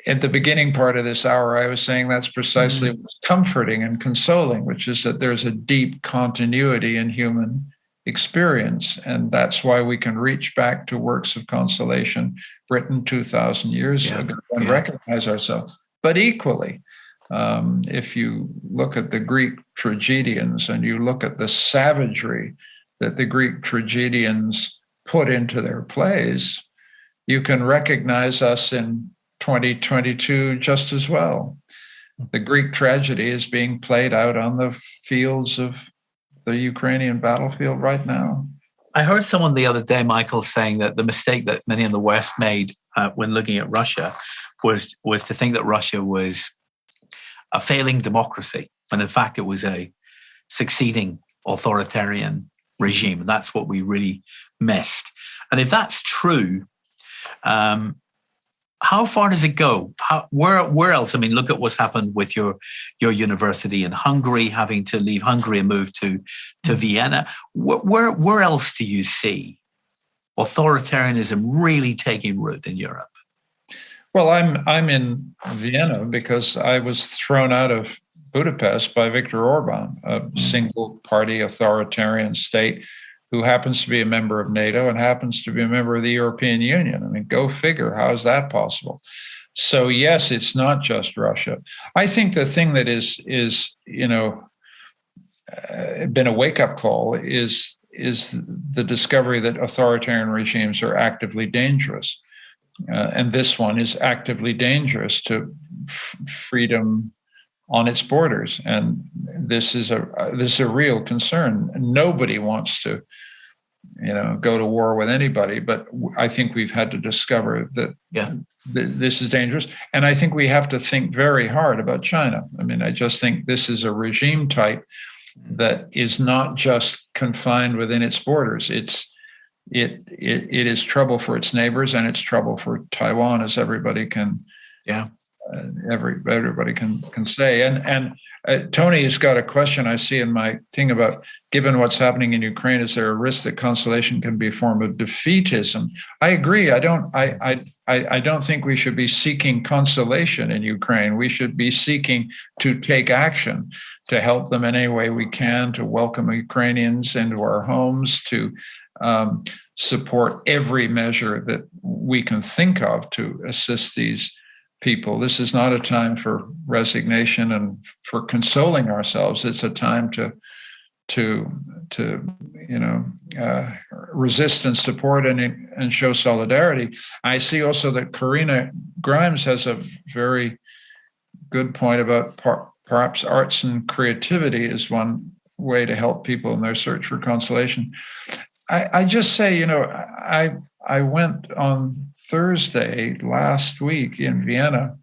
at the beginning part of this hour, I was saying that's precisely what's comforting and consoling, which is that there's a deep continuity in human experience. And that's why we can reach back to works of consolation written 2,000 years ago and recognize ourselves. But equally, if you look at the Greek tragedians and you look at the savagery that the Greek tragedians put into their plays, you can recognize us in 2022 just as well. The Greek tragedy is being played out on the fields of the Ukrainian battlefield right now. I heard someone the other day, Michael, saying that the mistake that many in the West made when looking at Russia was to think that Russia was a failing democracy, when in fact it was a succeeding authoritarian regime. And that's what we really missed. And if that's true, how far does it go? Where else? I mean, look at what's happened with your university in Hungary, having to leave Hungary and move to Vienna. Where else do you see authoritarianism really taking root in Europe? Well, I'm in Vienna because I was thrown out of Budapest by Viktor Orban, a single-party authoritarian state who happens to be a member of NATO and happens to be a member of the European Union. I mean, go figure. How is that possible? So yes, it's not just Russia. I think the thing that is been a wake-up call is the discovery that authoritarian regimes are actively dangerous. And this one is actively dangerous to freedom on its borders, and this is a real concern. Nobody wants to, go to war with anybody, but I think we've had to discover that this is dangerous, and I think we have to think very hard about China. I mean, I just think this is a regime type that is not just confined within its borders. It is trouble for its neighbors, and it's trouble for Taiwan, as everybody can. Everybody can say. And Tony has got a question I see in my thing about, given what's happening in Ukraine, is there a risk that consolation can be a form of defeatism? I agree. I don't think we should be seeking consolation in Ukraine. We should be seeking to take action to help them in any way we can, to welcome Ukrainians into our homes, to support every measure that we can think of to assist these people. This is not a time for resignation and for consoling ourselves. It's a time to resist and support and show solidarity. I see also that Karina Grimes has a very good point about perhaps arts and creativity is one way to help people in their search for consolation. I just say, I went on Thursday last week in Vienna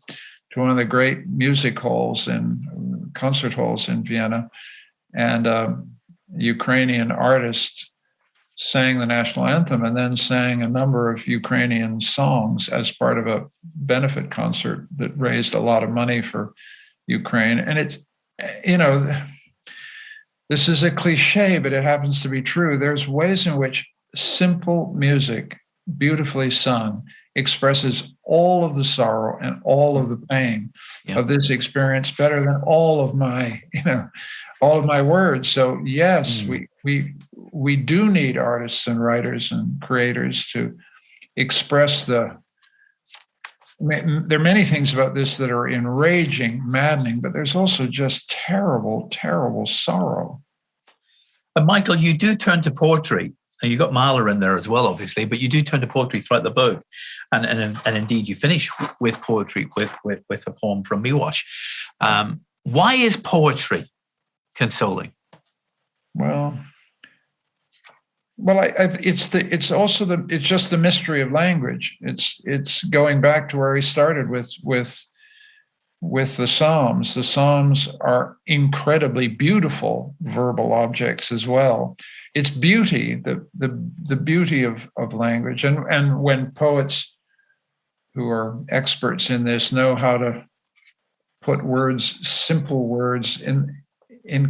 to one of the great music halls and concert halls in Vienna, and Ukrainian artists sang the national anthem and then sang a number of Ukrainian songs as part of a benefit concert that raised a lot of money for Ukraine. And it's, this is a cliche, but it happens to be true. There's ways in which simple music, beautifully sung, expresses all of the sorrow and all of the pain of this experience better than all of my words. So yes, we do need artists and writers and creators to express there are many things about this that are enraging, maddening, but there's also just terrible, terrible sorrow. And Michael, you do turn to poetry. And you got Mahler in there as well, obviously, but you do turn to poetry throughout the book, and indeed you finish with poetry with a poem from Miłosz. Why is poetry consoling? Well, it's just the mystery of language. It's going back to where he started with the Psalms. The Psalms are incredibly beautiful verbal objects as well. It's beauty, the beauty of language. And when poets who are experts in this know how to put words, simple words in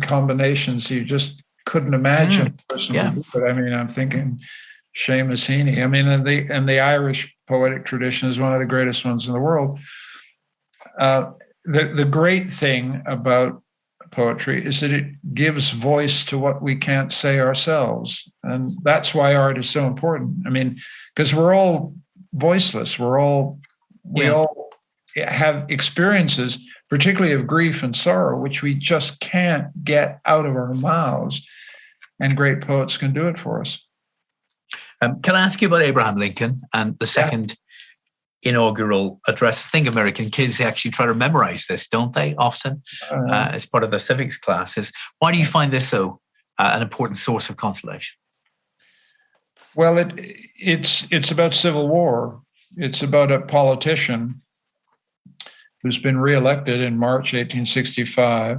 combinations you just couldn't imagine a person would do it. I mean, I'm thinking Seamus Heaney. I mean, and the Irish poetic tradition is one of the greatest ones in the world. The great thing about poetry is that it gives voice to what we can't say ourselves. And that's why art is so important. I mean, because we're all voiceless. We all have experiences, particularly of grief and sorrow, which we just can't get out of our mouths. And great poets can do it for us. Can I ask you about Abraham Lincoln and the second inaugural address? I think American kids actually try to memorize this, don't they, often, as part of their civics classes. Why do you find this so an important source of consolation? Well, it's about civil war. It's about a politician who's been reelected in March 1865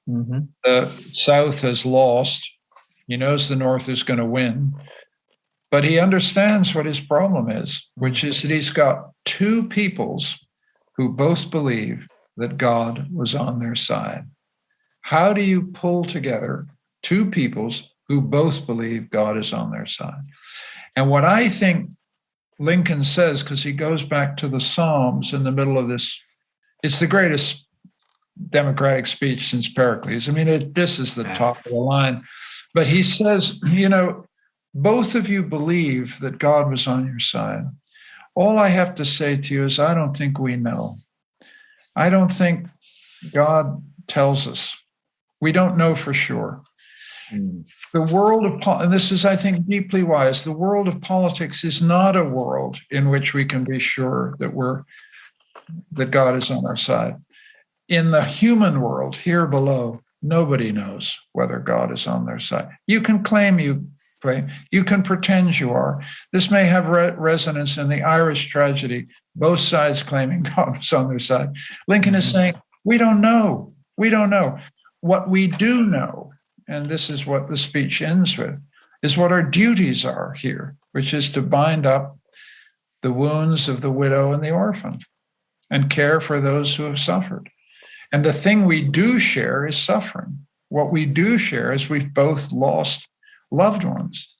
Mm-hmm. The South has lost. He knows the North is going to win, but he understands what his problem is, which is that he's got two peoples who both believe that God was on their side. How do you pull together two peoples who both believe God is on their side? And what I think Lincoln says, because he goes back to the Psalms in the middle of this, it's the greatest democratic speech since Pericles. I mean, this is the top of the line. But he says, both of you believe that God was on your side. All I have to say to you is, I don't think we know. I don't think God tells us. We don't know for sure. The world of, and this is, I think, deeply wise, the world of politics is not a world in which we can be sure that God is on our side. In the human world here below, nobody knows whether God is on their side. You can claim you can pretend you are. This may have resonance in the Irish tragedy, both sides claiming God was on their side. Lincoln is saying, we don't know. We don't know. What we do know, and this is what the speech ends with, is what our duties are here, which is to bind up the wounds of the widow and the orphan and care for those who have suffered. And the thing we do share is suffering. What we do share is we've both lost loved ones.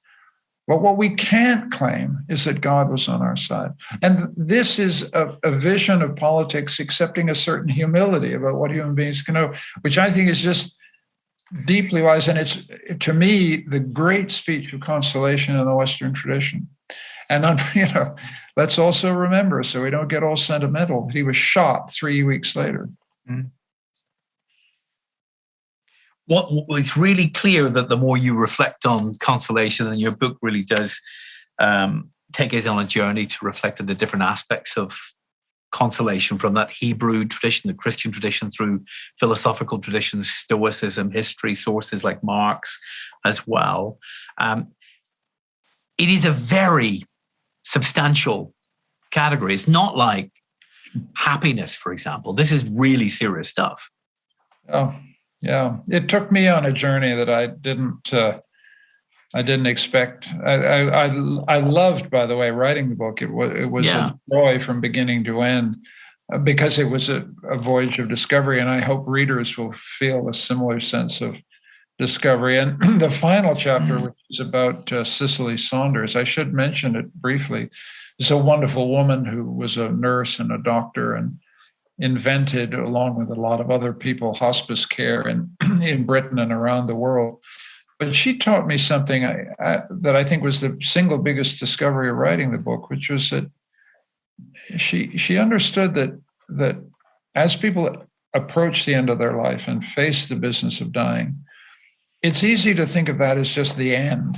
But what we can't claim is that God was on our side. And this is a vision of politics accepting a certain humility about what human beings can know, which I think is just deeply wise. And it's, to me, the great speech of consolation in the Western tradition. And, let's also remember, so we don't get all sentimental, that he was shot 3 weeks later. Mm. It's really clear that the more you reflect on consolation, and your book really does take us on a journey to reflect on the different aspects of consolation, from that Hebrew tradition, the Christian tradition, through philosophical traditions, Stoicism, history, sources like Marx as well. It is a very substantial category. It's not like happiness, for example. This is really serious stuff. Oh. Yeah, it took me on a journey that I didn't expect. I loved, by the way, writing the book. It was a joy from beginning to end, because it was a voyage of discovery, and I hope readers will feel a similar sense of discovery. And the final chapter, which is about Cicely Saunders, I should mention it briefly. Is a wonderful woman who was a nurse and a doctor and invented, along with a lot of other people, hospice care in Britain and around the world. But she taught me something that I think was the single biggest discovery of writing the book, which was that she understood that as people approach the end of their life and face the business of dying, it's easy to think of that as just the end.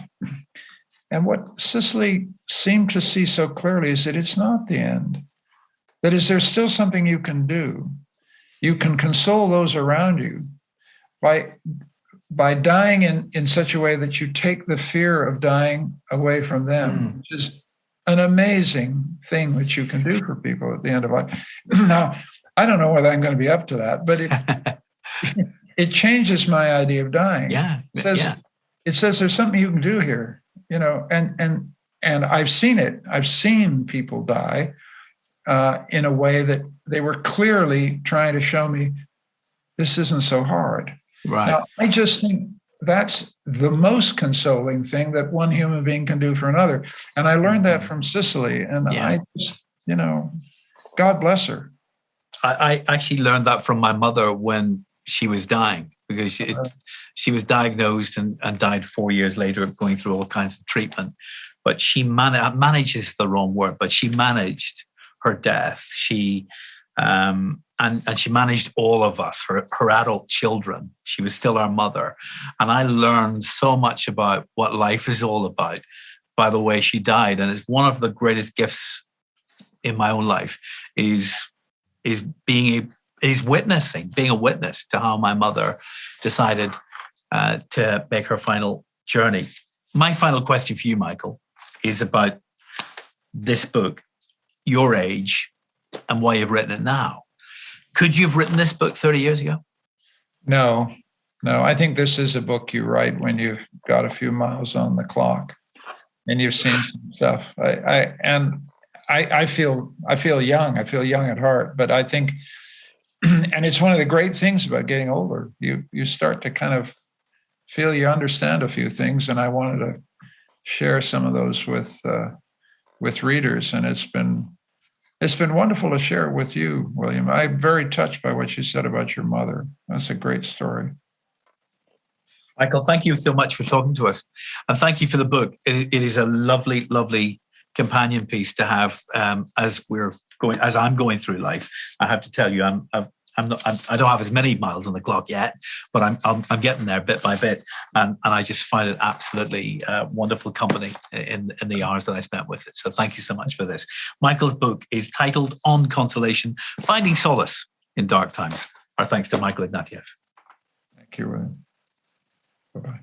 And what Cicely seemed to see so clearly is that it's not the end. That is, there's still something you can do. You can console those around you by dying in such a way that you take the fear of dying away from them, which is an amazing thing that you can do for people at the end of life. Now, I don't know whether I'm going to be up to that, but it changes my idea of dying. Yeah, it says there's something you can do here, and I've seen it. I've seen people die in a way that they were clearly trying to show me this isn't so hard. Right. Now, I just think that's the most consoling thing that one human being can do for another. And I learned that from Cicely, and I just, God bless her. I actually learned that from my mother when she was dying, because she was diagnosed and died 4 years later, going through all kinds of treatment. But she manages the wrong word, but she managed her death. She and she managed all of us, her adult children. She was still our mother. And I learned so much about what life is all about by the way she died. And it's one of the greatest gifts in my own life is being a witness to how my mother decided to make her final journey. My final question for you, Michael, is about this book, your age, and why you've written it now. Could you have written this book 30 years ago? No, No, I think this is a book you write when you've got a few miles on the clock and you've seen some stuff. I feel young. I feel young at heart, but I think, and it's one of the great things about getting older. You start to kind of feel you understand a few things, and I wanted to share some of those with readers, and it's been wonderful to share it with you, William. I'm very touched by what you said about your mother. That's a great story. Michael, thank you so much for talking to us, and thank you for the book. It is a lovely, lovely companion piece to have as I'm going through life. I have to tell you, I don't have as many miles on the clock yet, but I'm getting there bit by bit, and I just find it absolutely wonderful company in the hours that I spent with it. So thank you so much for this. Michael's book is titled On Consolation: Finding Solace in Dark Times. Our thanks to Michael Ignatieff. Thank you, William. Bye-bye.